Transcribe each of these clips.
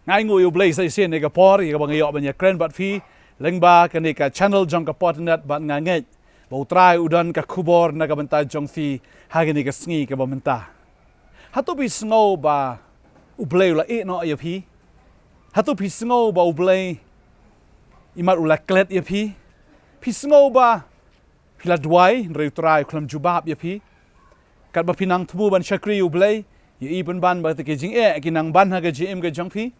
ngai ngu yu Blei sai sen ne ka por i ka bang yo ban ya kren bat phi lengba ka ne ka channel jong ka Potternet bat nga nge bo trai udan ka Khubor na ka banta jong phi ha ka ne ka sngi ka ba menta hatu bi sngo ba u Blei la e no ya phi hatu pi sngo ba u Blei imat ula klet ya phi sngo ba pila dwai reu trai khlam jubab ya phi kat ba pinang thubu ban shakri u Blei ye ibn ban ba te ke jing e ki nang ban ha ga jim ga jong phi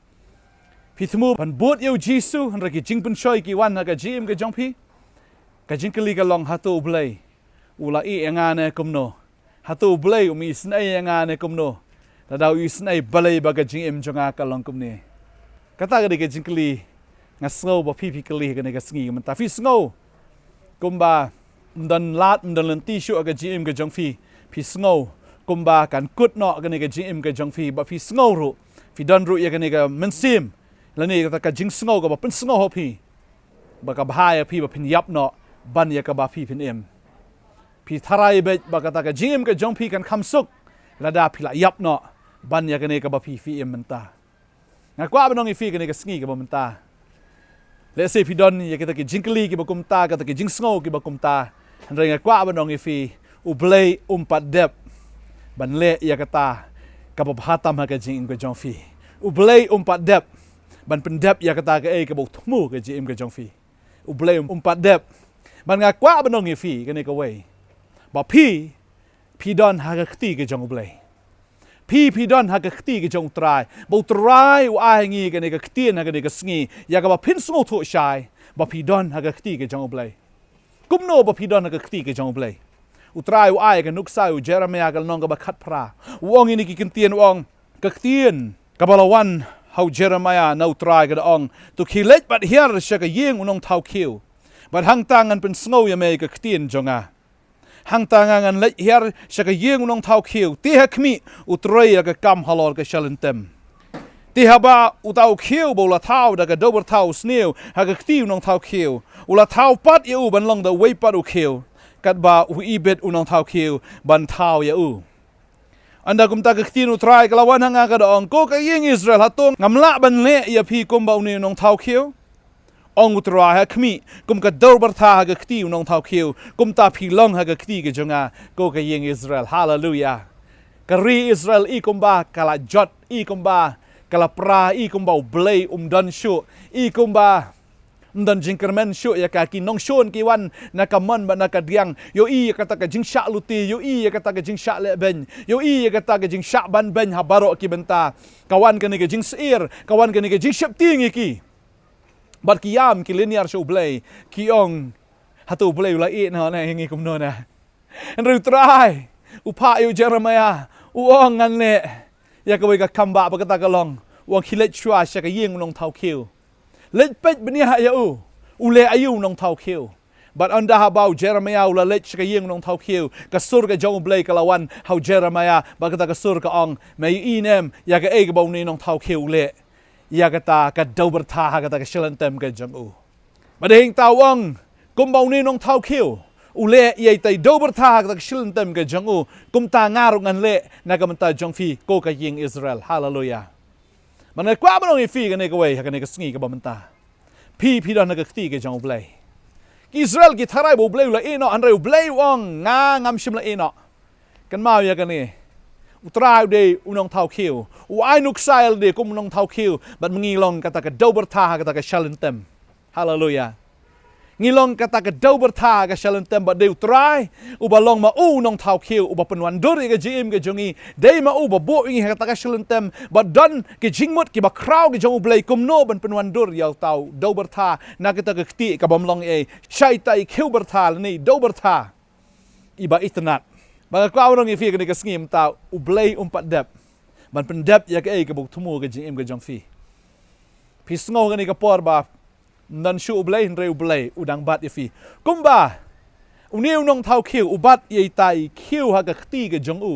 thumu ban bot yu jisu han ra ki jing pun choi ki wan ha ga jim ga jong phi ka jing kali ka long hatu Blei ula e nga ne kumno hatu Blei mi snai nga ne kumno da dau yu snai balai ba ga jim jonga ka long kumne kata ga de ke jing kali nga snow ba phi kali ga ne ga sngi man ta phi snow kumba dan lat dan lenti shu ga jim ga jong phi snow kumba kan kut no ga ne ga jim ga jong phi ba phi snow ru phi dan ru ya ga ne ga mensim la ne ga ka jing snow ga ba pen snow ho phi ba ka bhai phi ba phin yap no ban ya ka ba phi phin em phi tharai be ba ka ta ga jim ga jong phi kan kham suk la da phi la yap no ban ya ga ne ka ba phi em man ta nga kwa ba nong i phi ga ne ga sngi ga ba man ta let's say phi don ya ka ta ki jingkli ki ba kum ta ka ta ki jing snow ki ba kum ta ren nga kwa ba nong i phi u Blei pat dep ban le ya kata ka ba hatam ha ka jing ga jong phi u Blei pat dep ban pen dep ya kata ka e ka bo thmu ka jing ga jong phi u Blei pat dep ban nga kwa ba nong i phi ka ne ka wei ba phi don ha ka khti ka jong u Blei phi don ha ka khti ka jong trai bo trai u ai ngi ka ne ka khti na ka ne ka sngi ya ka ba phin sngo tho shai ba phi don ha ka khti ka jong u Blei kumno ba phi don ha ka khti ka jong u Blei utrai u ai ka nuksa u Jeremaiah ka nong ka ba khat phra wong ini ki kintien wong ka ktien ka balawan how Jeremaiah na utrai ka ong to khilet but here sha ka yeng unong thau khiu but hang tangan pen sngo ya me ka ktien jonga hang tangan le here sha ka yeng unong thau khiu ti ha khmi utrai ka kam halor ka shalentem ti haba utau khiu bo la thau da ka dober thau sneu ha ka ktiu nong thau khiu ula thau pat yu ban long da wei pat u khiu kat ba u ibet unong thau khiu ban thau ya u anda kum ta ka ktin utrai kalawan hanga ka dong ko ka yeng Israel hatong ngamla ban le ya phi kum ba uni nong thau khiu ong utrai ha khmi kum ka dober tha ha ka ktiu nong thau khiu kum ta phi long ha ka kti ka jonga ko ka yeng Israel hallelujah ka ri Israel i kum ba kala jot i kum ba kala pra i kum ba Blei dan shu i kum ba dan jingkermen shu ya ka ki nong shon ki wan na ka man ba na ka diang yo i ka ta ka jing sha luti yo i ka ta ka jing sha le ben yo i ka ta ka jing sha ban ben ha baro ki benta kawan ka ni ka jing sir kawan ka ni ka jing shap ting ki bat ki yam ki linear shu Blei ki ong hatu Blei la i na na hingi kum no na en ru trai u pa yu Jeremaiah u ong ngan le ya ka we ka kamba ba ka ta ka long wong khilet chua sha ka yeng nong thau khiu let pet benia ya u ule ayu nong thau khiu but anda habau Jeremaiah ula let ka yeng nong thau khiu ka sur ka jong Blei kalawan how Jeremaiah ba ka ta ka sur ka ong mai inem ya ka e ka bau ni nong thau khiu le ya ka ta ka dober tha ha ka ta ka shalantem ka jong u ba ding tawong kum bau ni nong thau khiu ule ye tai dober tha ka ta ka shalantem ka jong u kum ta ngaru ngan le na ka man ta jong phi ko ka yeng Israel hallelujahมันกว่ามันต้องฟีกันในกวยกันในกสงีกับมันตาพี่ดอนนักตีกับจงBleiอิสราเอลกิทารายบุBleiละเอเนาะอันเร็วBleiว่างงามชิมละเอเนาะกันมาอย่างกันนี่อุตราเดย์อุนองเท้าคิวอุไอนุกไซล์เดย์กุมอุนองเท้าคิวบัดมึงงีลองกตากระดาวบร์ท่ากตากระชัลเลนเต็มฮาเลลูยางีลองกตากระดาวบร์ท่ากระชัลเลนเต็มบัดเดย์อุตรายอุบลองมาอูนองเท้าคิวอุบเป็นวันดูรีกับจีเอ็มกับจงีเดย์มาอูบโบอิงกตากระชัลเลนเต็มบัดดันกับจิงมดกับคราวกับจงBleiกุมโนบันเป็นวันดูรีเอาเท้าดาวบร์ท่านักตากระตีกับบอมลองใช้ไตคิวบร์ท่านี่ดาวบร์ท่าอีบาอิตนัดบางคราวน้องฟีกันในกสงีมเท้าBleiปัดเด็บมันเป็นเด็บอยากกับบุกทุ่มูกับจิงเอ็มกับจงฟีพิสโง่กันในกับปอร์บานันชูBleiเร็วBleiอุดังบัดยฟีกุมบาอุนิวนองเท้าคิวอุบัดยัยไตคิวหากตีกับจงอู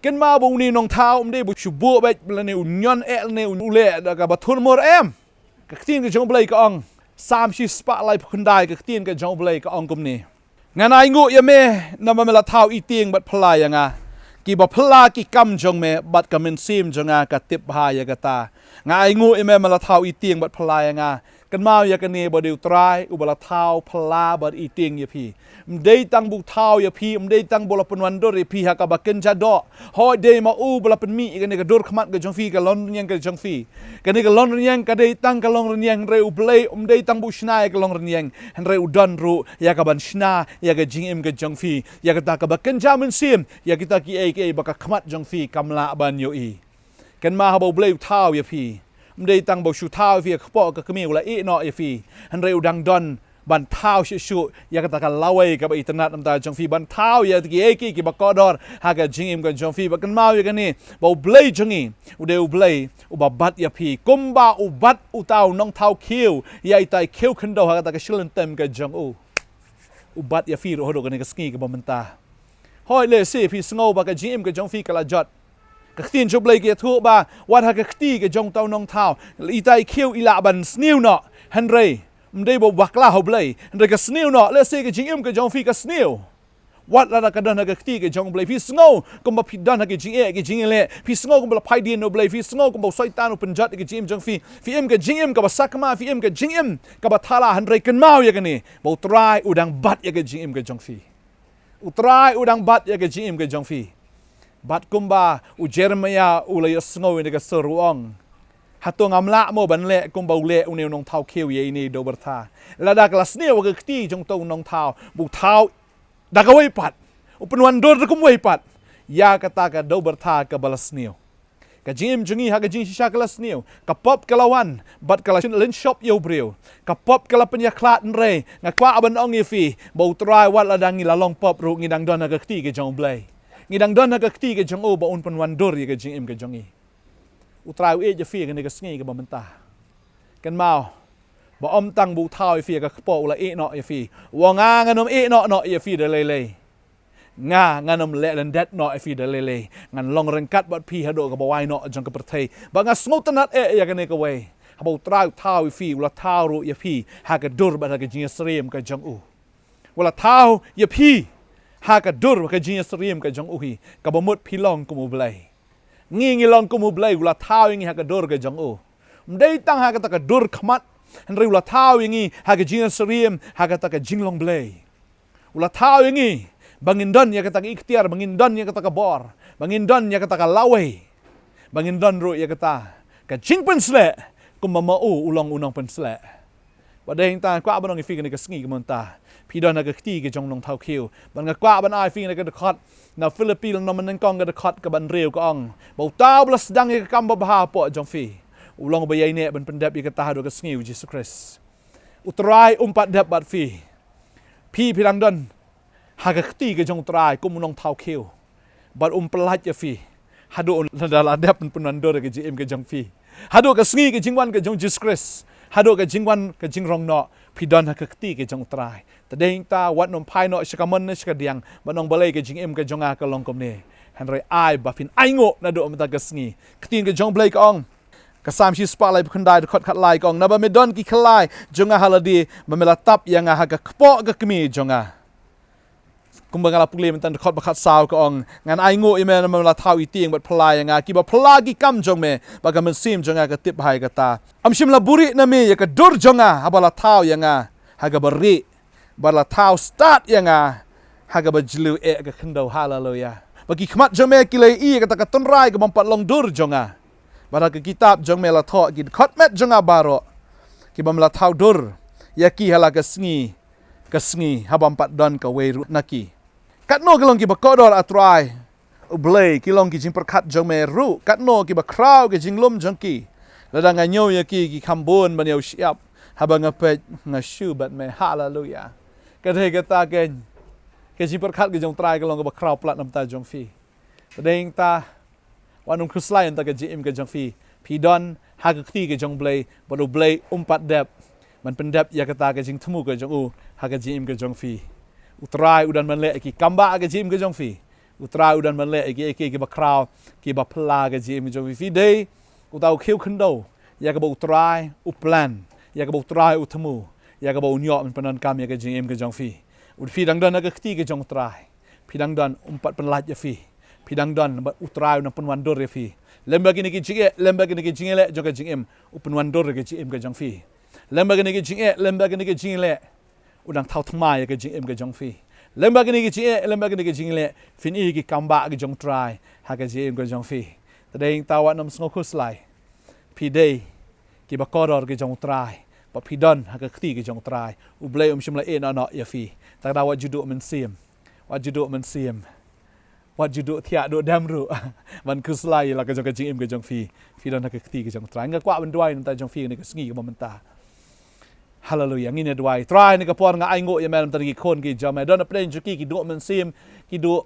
กันมาบุนีนองเท้าได้บุชุบัวไปแล้วเนี่ยอุญญอนเนี่ยอุเล่กับบัตุนมอร์กับตีนกับจงBleiกับอง30สปะไลพคนได้กับตีนกับจงBleiกับองกุมนี่งานไอ้งูยาเม่นำมาเมลาเท้าอีเตียงบัดพลายยังไง ki ba phla ki kam jong me bat ka men sim jonga ka tip ha ya kata nga ai ngu ime mala thau i tieng bat phla ya nga kan mau ya kan ne ba deu trai u bala thau phla bat i tieng ya phi mdei tang bu thau ya phi mdei tang bola penwan dor ya phi ha ka ba ken jado hoi de ma u bala pen mi kan ne ka dor khmat ka jong phi ka lon nyang ka jong phi kan ne ka lon nyang ka dei tang ka long nyang re u blei mdei tang bu shna ka long nyang han re u don ru ya ka ban shna ya ka jing im ka jong phi ya ka ta ka ba ken ja men sim ya kita ki ai ke ba ka khmat jong phi kamla ban yo i kan ma ha bo blei thau ya phi mdei tang bo shu thao fi khpo ka kmi ula e no e fi han reu dang don ban thao shu ya ka ta ka lawai ka ba internet am ta jong fi ban thao ya ki ba ko dor ha ka jing im ka jong fi ba kan mau ya ka ni bo blei jong i u de u blei u ba bat ya phi kum ba u bat u tao nong thao khiu ya tai khiu khan do ha ka ta ka shilon tem ka jong u bat ya fi ro ho do ka ni ka ski ka ba menta hoi le si phi sngo ba ka jing im ka jong fi ka la jot ka tin chu blei ke thu ba wat ha ka khti ke jong tau nong thao i tai khiu i la ban sniu no han rei mdei bo bakla ho blei re ka sniu no le se ke jing im ke jong fi ka sniu wat la ka dan ha ka khti ke jong blei fi sngo kum ba phi dan ha ke jing e ke jing le fi sngo kum ba phai din no blei fi sngo kum ba soi tan no penjat ke jing jong fi fi im ke jing im ka ba sakma fi im ke jing im ka ba thala han rei kan mau ya ka ni bo trai udang bat ya ke jing im ke jong fi utrai udang bat ya ke jing im ke jong fi bat kumba u Jeremaiah u le sngo ni ka seruong hatong amla mo ban le kumba u le u ne nong thau kheu ye ni do bertha la da klas ne wa ka ti jong to nong thau bu thau da ka wei pat u penwan dor kum wei pat ya kata ka do bertha ka balas neo ka jim jungi ha ka jing sha klas neo ka pop kalawan bat kala len shop yo breu ka pop kala penya klat re nga kwa ban ong ye fi bo trai wat la dang ni la long pop ru ngi dang don ka ti ke jong blei ngidang don ka kti ke jong o ba un penwan dor ye ke jing im ke jong i utrai e je fi ke ne ka sngi ke ba menta kan mau ba om tang bu thao fi ka khpo la e no ye fi wa nga nganom e no ye fi de le nga nganom le len det no ye fi de le ngan long ren kat bat phi ha do ka ba wai no jong ka perthei ba nga smotanat e ye ke ne ka we ha ba utrai thao fi la thao ru ye fi ha ka dor ba ka jing srem ka jong u wala thao ye fi ha ka dur ka jing sriem ka jong uhi ka bomot philong kumu blai ngi long kumu blai ula thao ngi ha ka dur ka jong u mdei tang ha ka ta ka dur khmat han ri ula thao ngi ha ka jing sriem ha ka ta ka jing long blai ula thao ngi bangin don ya ka ta ikhtiar bangin don ya ka ta ka bor bangin don ya ka ta ka lawe bangin don ru ya ka ta ka jing pen sle kum ma u ulong unong pen sle ba deng ta kwa ba nong fi ka ni ka sngi ka mon taพี่ดอนก็ตีกับจงลงเท้าคิวบันก็กว่าบันไอฟิงก็ตะคอดนาฟิลิปปินส์นมันนั่งกองก็ตะคอดกับบันเรียวก็อ่องบอกตาบลัสดังก็กำบ่าปอจงฟีอุลองไปยัยเนี่ยบันเป็นเด็บอีกตาดูก็สงิวยิสุคริสอุตรายปัดเด็บบัดฟีพี่ดังดอนหากตีกับจงตรายกุมลงเท้าคิวบัดปลายจะฟีฮัดดูนาดาลาเด็บเป็นนันโดรกับจีเอ็มกับจงฟีฮัดดูกับสงิวกับจิงวันกับจงยิสุคริสฮัดดูกับจิงวันกับจิงรองเนาะพี่ดอนหากตีกับจงตรายแต่เด้งตาวัดนมพายเนาะสกัมมันสกัดยังบันองเบลัยกับจิงเอ็มกับจงอากับลองกมเน่ฮันไรไอบัฟินไอโง่นาดูมันตากสงีกตีนกับจงเบลัยกับองกับสามชีสปาไลพันได้ขัดขัดลายกับองนับไม่ดอนกี่ขลายจงอาฮัลดีมันเมลาตับยังอาหากขปอกับกมีจงอากุมบังลาปุกเลมันตันขัดบักขัดสาวกับองงานไอโง่อีเมนมันเมลาเท้าอีตียงบัดพลายยังอากี่บัดพลากี่กำจงเมบักมันซิมจงอากับติบหายกับตาอัมชิมลาบุรินามียังกับดูร์จงอาฮับลาเท้ายังอาหากบริบลาเท้าสตาร์ทยังอาหากบจลูเอะกับขันดาวฮาลาโลยาบางกี่ขมัดจงเมกิเลยอีกับตะกับต้นไรกับบังปัดลงดูร์จงอาบางกี่กิตาบจงเมลาทอกินขัดเม็ดจงอาบารอกี่บังลาเท้าดูร์ยากี่ฮาลากสงีฮับบังปัดดอนกับเวรุนักกีกัดโนกิลงกี่บักกอดอลอัตรายอุเบลยกิลงกี่จิงประคัดจงเมรุกัดโนกี่บักคราวกี่จิงลุ่มจงกีแล้วดังไงโยยากี่คำบุญบันเยวเชียบฮับบังเป็ดงาชูบัดเมฮาลาลูยาก็เทกตาเกนเกจิประคัดกี่จงตรายก็ลงกับคราวปลัดน้ำตาจงฟีประเด็นตาวันนุ่งครุสไลน์ตาเกจิมกับจงฟีพีดอนฮากตีกับจงเบลบดูเบลปัดเด็บมันเป็นเด็บยากตาเกจิงทมูกับจงอูฮากจิมกับจงฟีอุตรายอุดันมันเละกี่กัมบะกับจิมกับจงฟีอุตรายอุดันมันเละกี่บักคราวกี่บักพลากับจิมกับจงฟีเดย์อุตาคิวขึ้นดูยากบอุตรายอุปแลนยากบอุตรายอุทมูยากบอุญญามันเป็นนันกามยากจิมกับจงฟีอุดฟีดังดอนนักตีกับจงตรายพี่ดังดอนปัดเป็นลายยาฟี pidang don utrai na punwan dor fi lembagi ni jing le joga jing em upunwan dor ke jing em ke jong fi lembagi ni jing le udang thau thmai ke jing em ke jong fi lembagi ni jing le fin i ki kamba ke jong trai ha ke jing em ke jong fi tadeng tawat nam sngokus lai pi day ki bakoror ke jong trai pa pidon ha ke khti ke jong trai u blei shimla e no ya fi ta da wat judu men sim wat judu thia do dam ru man kuslai la ke jing em ke jong fi don ha ke khti ke jong trai nga kwa ban dwai ta jong fi ni ke sngi ke momenta hallelujah ngine dwai try ni ka por nga ai ngo ya mel tari khon ki jam don aplen ju ki do men sim ki do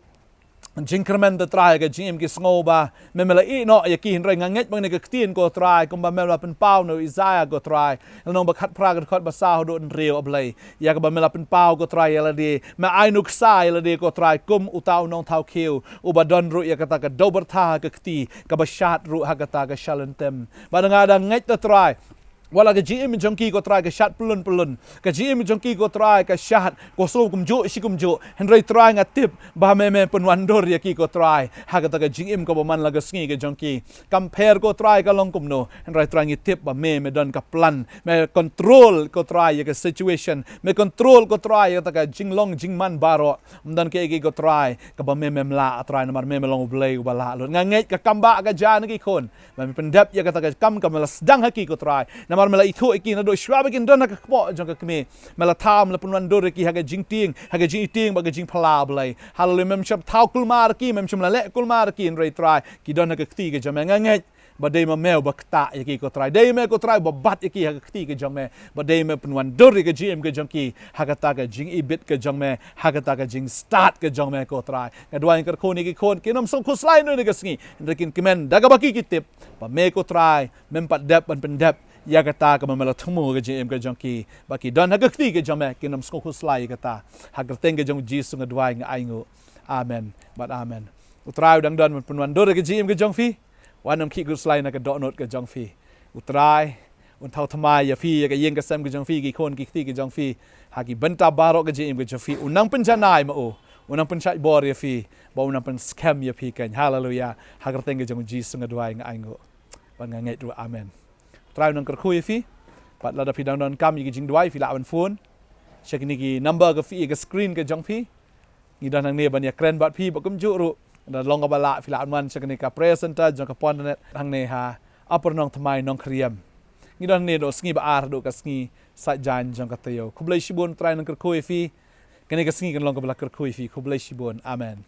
jingkremen the try ka jim ki sngo ba memela I no ya ki hin rai nga nget bang ni ka tien ko try kum ba mela pen pau no Isaiah go try no ba khat pra ga khot ba sa do reu ablei ya ka ba mela pen pau go try ya la de ma ai nuk sa ya la de ko try kum utau nong thau kiu u ba don ru ya ka ta ka dober tha ka kti ka ba shat ru ha ka ta ka shalentem ba nga da nget the try wala ka GM jongki ko try ka shat pulun ka GM jongki ko try ka shat ko so kum jo shikum jo henry try nga tip ba me penwan dor ya ki ko try ha ka ta ka GM ko man la ka sngi ka jongki compare ko try ka long kum no henry try ngi tip ba me don ka plan me control ko try ya ka situation me control ko try ya ta ka jinglong jingman baro dan ke ko try ka ba me mla try na mar me long blei ba la lo nga ngai ka kamba ka jan ki kon ba me pendap ya ka ta ka kam ka mala sedang haki ko try mar mela itu iki na do shwa begin don ka kpo jong ka kme mela tham la punwan do ki ha ga jing ting ba ga jing phala blai hallelujah mem shap thau kul mar ki mem sham la le kul mar ki in rei try ki don ka kti ga jam ngai ba dei ma mel ba kta ki ko try dei me ko try ba bat ki ha kti ga jong me ba dei me punwan do ka gm ga jong ki ha ka ta ga jing ibit ka jong me ha ka ta ga jing start ka jong me ko try ga dwai ka khoni ki khon ki nam so khus lai no ni ka sngi rekin kimen daga ba ki tip ba me ko try mem pat dep ban pen dep ya kata ka mamela thumu ga jm ga jongki baki don ha kti ga jome kinam sko khuslai kata ha gerteng ga jong jisu nga dwai nga aingu amen but amen utrai dang don punwan dor ga jm ga jongfi wanam ki guslai na ka donot ga jongfi utrai thau thmai ya fi ga yeng ga sam ga jongfi ki khon ki kti ga jongfi ha ki banta barok ga jm ga jongfi unang penjanai ma o unang penchai bor ya fi ba unang pen scam ya fi kan hallelujah ha gerteng ga jong jisu nga dwai nga aingu ban nga ngai tu amen try nang kerkhui fi pat la da phi dang don kam yi jing dwai fi la ban phone check ni ki number ka fi ka screen ka jong fi ni dan nang ne ban ya kren bat fi ba kum ju ru da long ka bala fi la man check ni ka presenter jong ka Potternet hang ne ha upper Nongthymmai Nongkhryiem ni dan ne do sngi ba ar do ka sngi sa jan jong ka tayo Khublei shibon try nang kerkhui fi kani ka sngi kan long ka bala kerkhui fi Khublei shibon amen